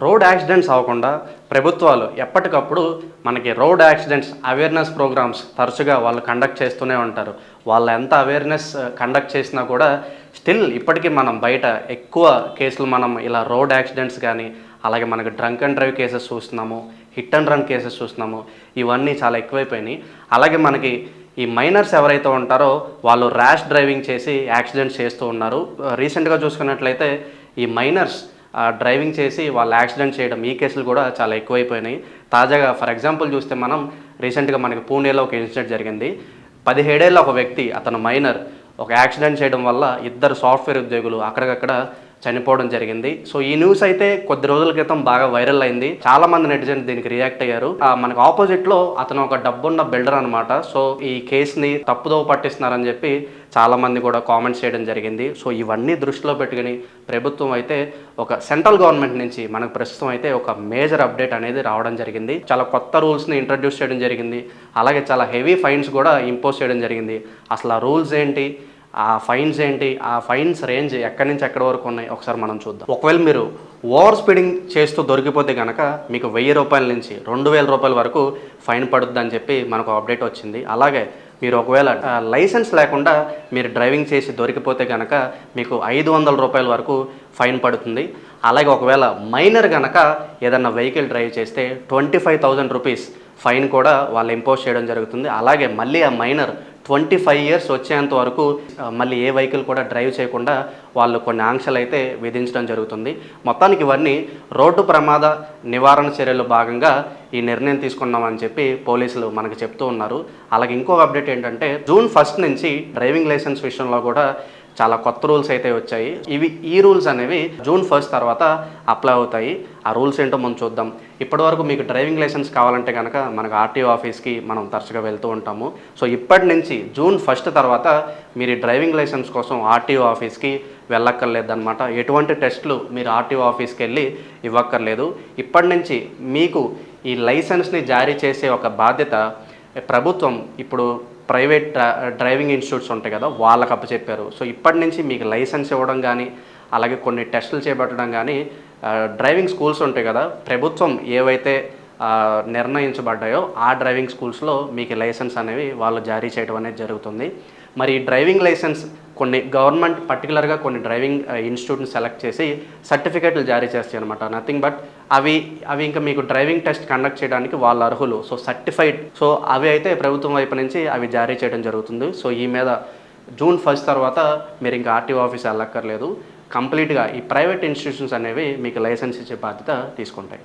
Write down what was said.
Road accidents అవ్వకుండా ప్రభుత్వాలు ఎప్పటికప్పుడు మనకి రోడ్ యాక్సిడెంట్స్ అవేర్నెస్ ప్రోగ్రామ్స్ తరచుగా వాళ్ళు కండక్ట్ చేస్తూనే ఉంటారు. వాళ్ళు ఎంత అవేర్నెస్ కండక్ట్ చేసినా కూడా స్టిల్ ఇప్పటికీ మనం బయట ఎక్కువ కేసులు మనం ఇలా రోడ్ యాక్సిడెంట్స్ కానీ, అలాగే మనకు డ్రంక్ అండ్ డ్రైవ్ కేసెస్ చూస్తున్నాము, హిట్ అండ్ రన్ కేసెస్ చూస్తున్నాము. ఇవన్నీ చాలా ఎక్కువైపోయినాయి. అలాగే మనకి ఈ మైనర్స్ ఎవరైతే ఉంటారో వాళ్ళు ర్యాష్ డ్రైవింగ్ చేసి యాక్సిడెంట్స్ చేస్తూ ఉన్నారు. రీసెంట్గా చూసుకున్నట్లయితే ఈ మైనర్స్ డ్రైవింగ్ చేసి వాళ్ళు యాక్సిడెంట్ చేయడం, ఈ కేసులు కూడా చాలా ఎక్కువైపోయినాయి. తాజాగా ఫర్ ఎగ్జాంపుల్ చూస్తే మనం రీసెంట్గా మనకి పూణేలో ఒక ఇన్సిడెంట్ జరిగింది. 17 ఏళ్ల ఒక వ్యక్తి, అతను మైనర్, ఒక యాక్సిడెంట్ చేయడం వల్ల ఇద్దరు సాఫ్ట్వేర్ ఉద్యోగులు అక్కడికక్కడ చనిపోవడం జరిగింది. సో ఈ న్యూస్ అయితే కొద్ది రోజుల క్రితం బాగా వైరల్ అయింది. చాలా మంది నెటిజన్స్ దీనికి రియాక్ట్ అయ్యారు. మనకు ఆపోజిట్ లో అతను ఒక డబ్బున్న బిల్డర్ అనమాట. సో ఈ కేసుని తప్పుదోవ పట్టిస్తున్నారని చెప్పి చాలా మంది కూడా కామెంట్స్ చేయడం జరిగింది. సో ఇవన్నీ దృష్టిలో పెట్టుకుని ప్రభుత్వం అయితే ఒక సెంట్రల్ గవర్నమెంట్ నుంచి మనకు ప్రస్తుతం అయితే ఒక మేజర్ అప్డేట్ అనేది రావడం జరిగింది. చాలా కొత్త రూల్స్ని ఇంట్రడ్యూస్ చేయడం జరిగింది. అలాగే చాలా హెవీ ఫైన్స్ కూడా ఇంపోజ్ చేయడం జరిగింది. అసలు ఆ రూల్స్ ఏంటి, ఆ ఫైన్స్ ఏంటి, ఆ ఫైన్స్ రేంజ్ ఎక్కడి నుంచి ఎక్కడి వరకు ఉన్నాయి ఒకసారి మనం చూద్దాం. ఒకవేళ మీరు ఓవర్ స్పీడింగ్ చేస్తూ దొరికిపోతే కనుక మీకు 1000 రూపాయల నుంచి 2000 రూపాయల వరకు ఫైన్ పడుద్ది అని చెప్పి మనకు అప్డేట్ వచ్చింది. అలాగే మీరు ఒకవేళ లైసెన్స్ లేకుండా మీరు డ్రైవింగ్ చేసి దొరికిపోతే కనుక మీకు 500 రూపాయల వరకు ఫైన్ పడుతుంది. అలాగే ఒకవేళ మైనర్ కనుక ఏదన్నా వెహికల్ డ్రైవ్ చేస్తే 25,000 రూపీస్ ఫైన్ కూడా వాళ్ళు ఇంపోజ్ చేయడం జరుగుతుంది. అలాగే మళ్ళీ ఆ మైనర్ 25 ఇయర్స్ వచ్చేంత వరకు మళ్ళీ ఏ వెహికల్ కూడా డ్రైవ్ చేయకుండా వాళ్ళు కొన్ని ఆంక్షలు అయితే విధించడం జరుగుతుంది. మొత్తానికి ఇవన్నీ రోడ్డు ప్రమాద నివారణ చర్యలు భాగంగా ఈ నిర్ణయం తీసుకున్నామని చెప్పి పోలీసులు మనకు చెప్తూ ఉన్నారు. అలాగే ఇంకొక అప్డేట్ ఏంటంటే జూన్ 1 నుంచి డ్రైవింగ్ లైసెన్స్ విషయంలో కూడా చాలా కొత్త రూల్స్ అయితే వచ్చాయి. ఈ రూల్స్ అనేవి జూన్ 1 తర్వాత అప్లై అవుతాయి. ఆ రూల్స్ ఏంటో మనం చూద్దాం. ఇప్పటివరకు మీకు డ్రైవింగ్ లైసెన్స్ కావాలంటే కనుక మనకు ఆర్టీఓ ఆఫీస్కి మనం తరచుగా వెళ్తూ ఉంటాము. సో ఇప్పటి నుంచి జూన్ 1 తర్వాత మీరు డ్రైవింగ్ లైసెన్స్ కోసం ఆర్టీఓ ఆఫీస్కి వెళ్ళక్కర్లేదన్నమాట. ఎటువంటి టెస్టులు మీరు ఆర్టీఓ ఆఫీస్కి వెళ్ళి ఇవ్వక్కర్లేదు. ఇప్పటి నుంచి మీకు ఈ లైసెన్స్ని జారీ చేసే ఒక బాధ్యత ప్రభుత్వం ఇప్పుడు ప్రైవేట్ డ్రైవింగ్ ఇన్స్టిట్యూట్స్ ఉంటాయి కదా, వాళ్ళకి అప్పచెప్పారు. సో ఇప్పటి నుంచి మీకు లైసెన్స్ ఇవ్వడం కానీ, అలాగే కొన్ని టెస్టులు చేపట్టడం కానీ, డ్రైవింగ్ స్కూల్స్ ఉంటాయి కదా, ప్రభుత్వం ఏవైతే నిర్ణయించబడ్డాయో ఆ డ్రైవింగ్ స్కూల్స్లో మీకు లైసెన్స్ అనేవి వాళ్ళు జారీ చేయడం అనేది జరుగుతుంది. మరి డ్రైవింగ్ లైసెన్స్ కొన్ని గవర్నమెంట్ పర్టికులర్గా కొన్ని డ్రైవింగ్ ఇన్స్టిట్యూట్ని సెలెక్ట్ చేసి సర్టిఫికేట్లు జారీ చేస్తాయి అనమాట. నథింగ్ బట్ అవి ఇంకా మీకు డ్రైవింగ్ టెస్ట్ కండక్ట్ చేయడానికి వాళ్ళు అర్హులు. సో సర్టిఫైడ్, సో అవి అయితే ప్రభుత్వం వైపు నుంచి అవి జారీ చేయడం జరుగుతుంది. సో ఈ మీద జూన్ 1 తర్వాత మీరు ఇంకా ఆర్టీఓ ఆఫీస్ వెళ్ళక్కర్లేదు. కంప్లీట్గా ఈ ప్రైవేట్ ఇన్స్టిట్యూషన్స్ అనేవి మీకు లైసెన్స్ ఇచ్చే బాధ్యత తీసుకుంటాయి.